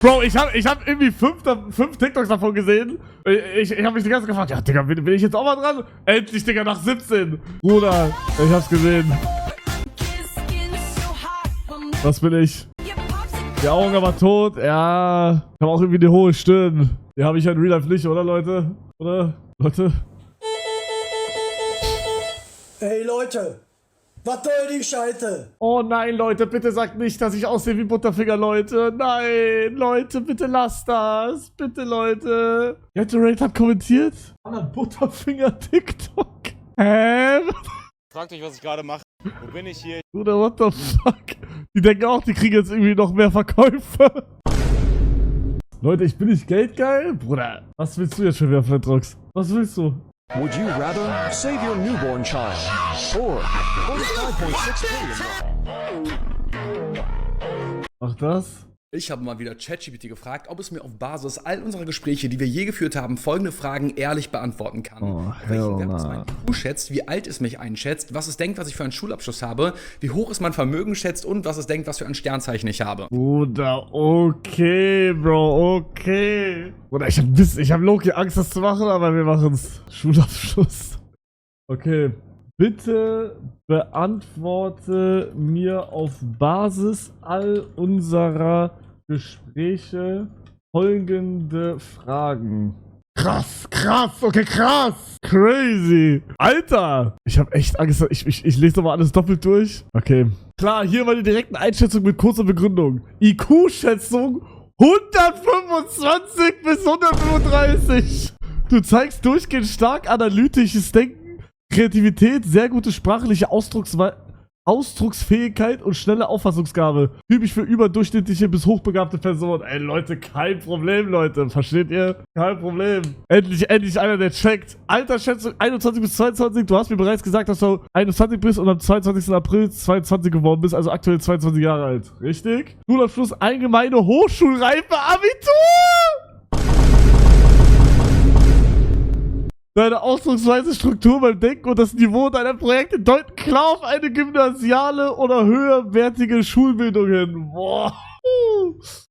Bro, ich hab irgendwie 5 TikToks davon gesehen. Ich hab mich die ganze Zeit gefragt, ja, Digga, bin ich jetzt auch mal dran? Endlich, Digga, nach 17. Bruder, ich hab's gesehen. Was bin ich? Die Augen aber tot, ja. Ich hab auch irgendwie eine hohe Stirn. Die habe ich ja in Real Life nicht, oder, Leute? Oder? Leute? Hey, Leute. Was soll die Scheiße? Oh nein, Leute, bitte sagt nicht, dass ich aussehe wie Butterfinger, Leute. Nein, Leute, bitte lasst das. Bitte, Leute. Gatorade hat kommentiert. Anna Butterfinger TikTok. Hä? Fragt euch, was ich gerade mache. Wo bin ich hier? Bruder, what the fuck? Die denken auch, die kriegen jetzt irgendwie noch mehr Verkäufe. Leute, ich bin nicht geldgeil? Bruder, was willst du jetzt schon wieder, Flatrox? Was willst du? Would you rather save your newborn child or post 5.6 billion? Ach das? Ich habe mal wieder ChatGPT gefragt, ob es mir auf Basis all unserer Gespräche, die wir je geführt haben, folgende Fragen ehrlich beantworten kann. Oh, Welchen Wert es mein IQ schätzt, wie alt es mich einschätzt, was es denkt, was ich für einen Schulabschluss habe, wie hoch es mein Vermögen schätzt und was es denkt, was für ein Sternzeichen ich habe. Bruder, okay, Bro, okay. Bruder, ich hab Loki Angst, das zu machen, aber wir machen's. Schulabschluss. Okay. Bitte beantworte mir auf Basis all unserer Gespräche folgende Fragen. Krass, okay, krass. Crazy. Alter. Ich habe echt Angst. Ich lese doch mal alles doppelt durch. Okay. Klar, hier mal die direkten Einschätzungen mit kurzer Begründung. IQ-Schätzung 125 bis 135. Du zeigst durchgehend stark analytisches Denken, Kreativität, sehr gute sprachliche Ausdrucksfähigkeit und schnelle Auffassungsgabe. Typisch für überdurchschnittliche bis hochbegabte Personen. Ey, Leute, kein Problem, Leute. Versteht ihr? Kein Problem. Endlich einer, der checkt. Altersschätzung 21 bis 22. Du hast mir bereits gesagt, dass du 21 bist und am 22. April 22 geworden bist, also aktuell 22 Jahre alt. Richtig? Schulabschluss, allgemeine Hochschulreife, Abitur! Deine Ausdrucksweise, Struktur beim Denken und das Niveau deiner Projekte deuten klar auf eine gymnasiale oder höherwertige Schulbildung hin. Boah.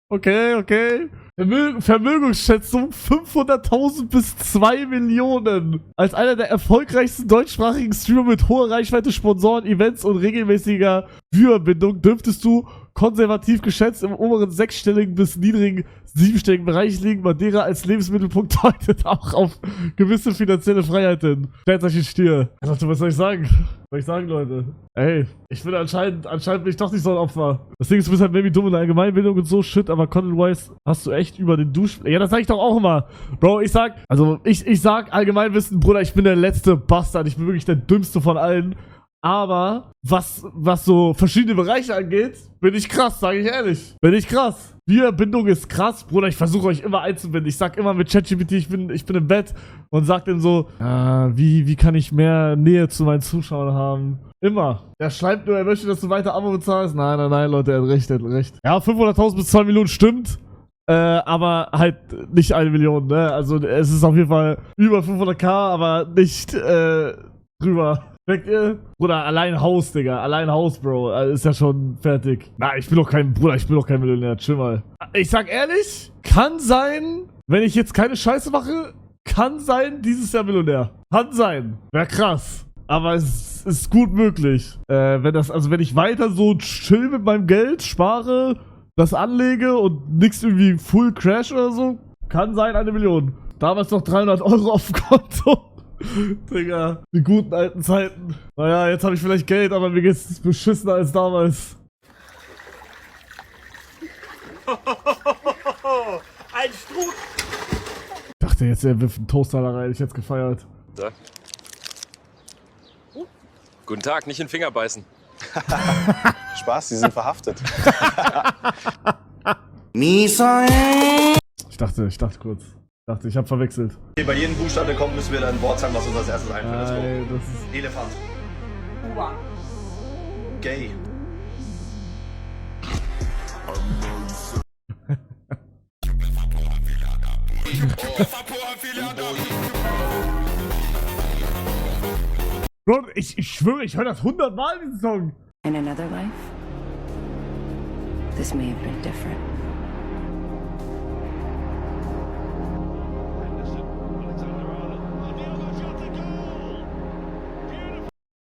Okay. Vermögensschätzung 500.000 bis 2 Millionen. Als einer der erfolgreichsten deutschsprachigen Streamer mit hoher Reichweite, Sponsoren, Events und regelmäßiger Viewerbindung dürftest du konservativ geschätzt im oberen sechsstelligen bis niedrigen siebenstelligen Bereich liegen. Madeira als Lebensmittelpunkt deutet auch auf gewisse finanzielle Freiheiten. Sternzeichen Stier. Also, was soll ich sagen? Leute? Ey, ich bin anscheinend bin ich doch nicht so ein Opfer. Das Ding ist, du bist halt maybe dumm in der Allgemeinbildung und so shit, aber Content-wise hast du echt über den Dusch... Ja, das sag ich doch auch immer. Bro, ich sag Allgemeinwissen, Bruder, ich bin der letzte Bastard. Ich bin wirklich der dümmste von allen. Aber was so verschiedene Bereiche angeht, bin ich krass, sage ich ehrlich. Bin ich krass. Bindung ist krass, Bruder, ich versuche euch immer einzubinden. Ich sag immer mit ChatGPT, ich bin im Bett und sag dann so, wie kann ich mehr Nähe zu meinen Zuschauern haben? Immer. Er schreibt nur, er möchte, dass du weiter Abo bezahlst. Nein, Leute, er hat recht. Ja, 500.000 bis 2 Millionen stimmt. Aber halt nicht 1 Million, ne? Also es ist auf jeden Fall über 500.000, aber nicht drüber. Bruder, allein Haus, Digga. Allein Haus, Bro. Ist ja schon fertig. Na, ich bin doch kein Millionär. Chill mal. Ich sag ehrlich, kann sein, wenn ich jetzt keine Scheiße mache, kann sein, dieses Jahr Millionär. Kann sein. Wäre krass. Aber es ist gut möglich. Wenn ich weiter so chill mit meinem Geld, spare, das anlege und nix irgendwie Full Crash oder so, kann sein 1 Million. Damals noch 300 Euro auf dem Konto. Digga, die guten alten Zeiten. Naja, jetzt habe ich vielleicht Geld, aber mir geht's beschissener als damals. Ein Strudel! Ich dachte jetzt, er wirft einen Toaster da rein. Ich hätte es gefeiert. Da. Guten Tag, nicht in den Finger beißen. Spaß, Sie sind verhaftet. Ich dachte kurz. Ich habe verwechselt. Bei jedem Buchstaben, der kommt, müssen wir dann ein Wort sagen, was uns als erstes einfällt. Let's go. Das ist Elefant. Uwa. Gay. Bro, ich schwöre, ich höre das 100 Mal, diesen Song. In another life, this may have been different.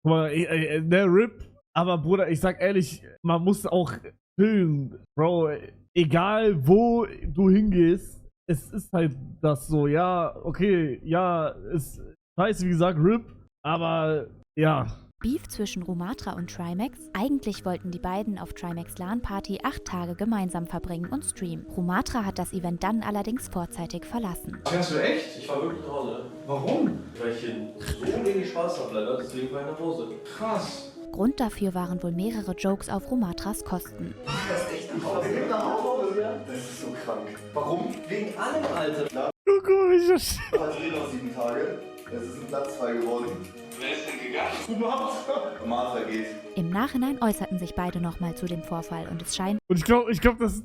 Guck mal, der RIP, aber Bruder, ich sag ehrlich, man muss auch chillen, Bro, egal wo du hingehst, es ist halt das so, ja, okay, ja, ist scheiße, wie gesagt, RIP, aber ja. Beef zwischen Rumatra und Trimax? Eigentlich wollten die beiden auf Trimax LAN-Party 8 Tage gemeinsam verbringen und streamen. Rumatra hat das Event dann allerdings vorzeitig verlassen. Fährst du echt? Ich fahr wirklich nach Hause. Warum? Weil ich hier so wenig Spaß habe, leider. Deswegen fahr ich nach Hause. Krass. Grund dafür waren wohl mehrere Jokes auf Rumatras Kosten. Das ist echt nach Hause. Nach Hause, ja? Das ist so krank. Warum? Wegen allem, Alter. Guck mal, wie ich das Batterie noch 7 Tage. Es ist ein Platz frei geworden. Wer ist denn gegangen? Martha geht. Im Nachhinein äußerten sich beide nochmal zu dem Vorfall und es scheint, Und ich glaube, was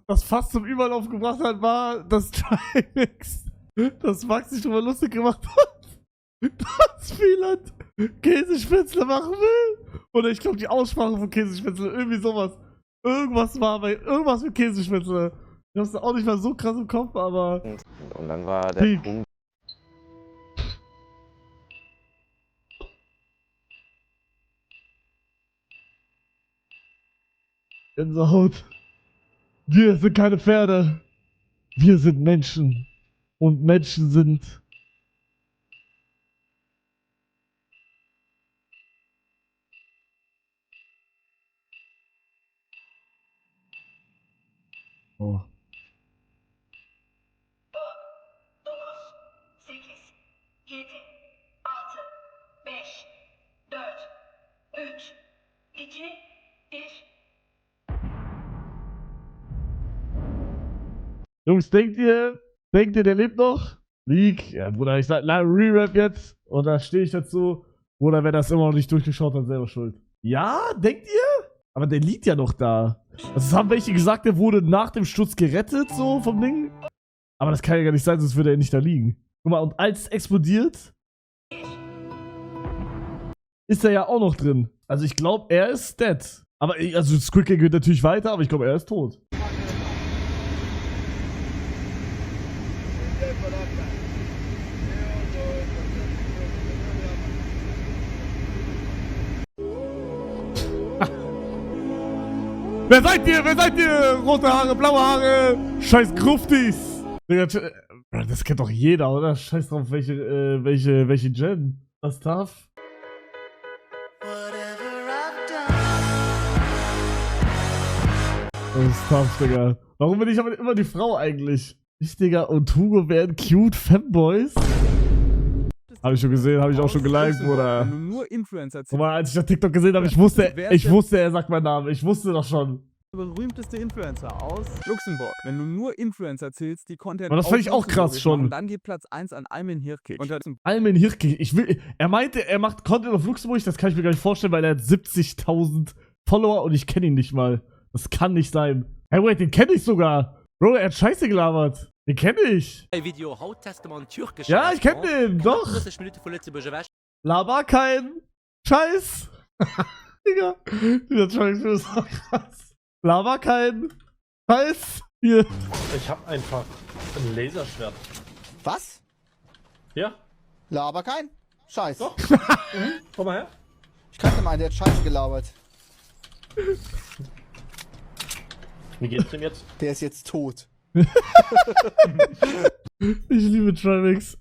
das fast zum Überlauf gebracht hat, war, dass Trimax, dass Max sich drüber lustig gemacht hat, dass Wieland Käsespätzle machen will. Oder ich glaube, die Aussprache von Käsespätzle, irgendwie sowas. Irgendwas mit Käsespätzle. Ich hab's auch nicht mal so krass im Kopf, aber... Und dann war der Punkt. Gänsehaut. Wir sind keine Pferde. Wir sind Menschen. Und Menschen sind... Oh. Jungs, denkt ihr, der lebt noch? Leak? Ja, Bruder, ich sag, Re-Rap jetzt. Und da stehe ich dazu. Bruder, wer das immer noch nicht durchgeschaut hat, selber schuld. Ja, denkt ihr? Aber der liegt ja noch da. Also, es haben welche gesagt, der wurde nach dem Sturz gerettet, so vom Ding. Aber das kann ja gar nicht sein, sonst würde er nicht da liegen. Guck mal, und als es explodiert, ist er ja auch noch drin. Also, ich glaube, er ist dead. Aber, also, Squid Game geht natürlich weiter, aber ich glaube, er ist tot. Wer seid ihr? Wer seid ihr? Rote Haare, blaue Haare, scheiß Gruftis. Digga, das kennt doch jeder, oder? Scheiß drauf, welche Gen. Was darf? Das ist tough, Digga. Warum bin ich aber immer die Frau eigentlich? Ich, Digga, und Hugo werden cute Fanboys? Hab ich schon gesehen, hab ich auch schon geliked, Bruder. Wenn du nur Influencer Guck mal, als ich das TikTok gesehen habe, ich wusste, er sagt meinen Namen. Ich wusste doch schon. berühmteste Influencer aus Luxemburg. Wenn du nur Influencer zählst, die Content aber das fand ich auch krass schon. Machen, dann geht Platz 1 an Almin Hirkic. Almin Hirkic, er meinte, er macht Content auf Luxemburg, das kann ich mir gar nicht vorstellen, weil er hat 70.000 Follower und ich kenne ihn nicht mal. Das kann nicht sein. Hey, wait, den kenne ich sogar. Bro, er hat Scheiße gelabert. Den kenne ich. Video Hauttestament türkisch. Ja, ich kenne den, doch. Laber kein Scheiß. Digga, dieser Scheiß ist so krass. Laber kein Scheiß. Hier. Ich hab einfach ein Laserschwert. Was? Ja. Laber kein Scheiß. Doch. Komm mal her. Ich kannte mal einen, der hat Scheiße gelabert. Wie geht's dem jetzt? Der ist jetzt tot. Ich liebe Trimax.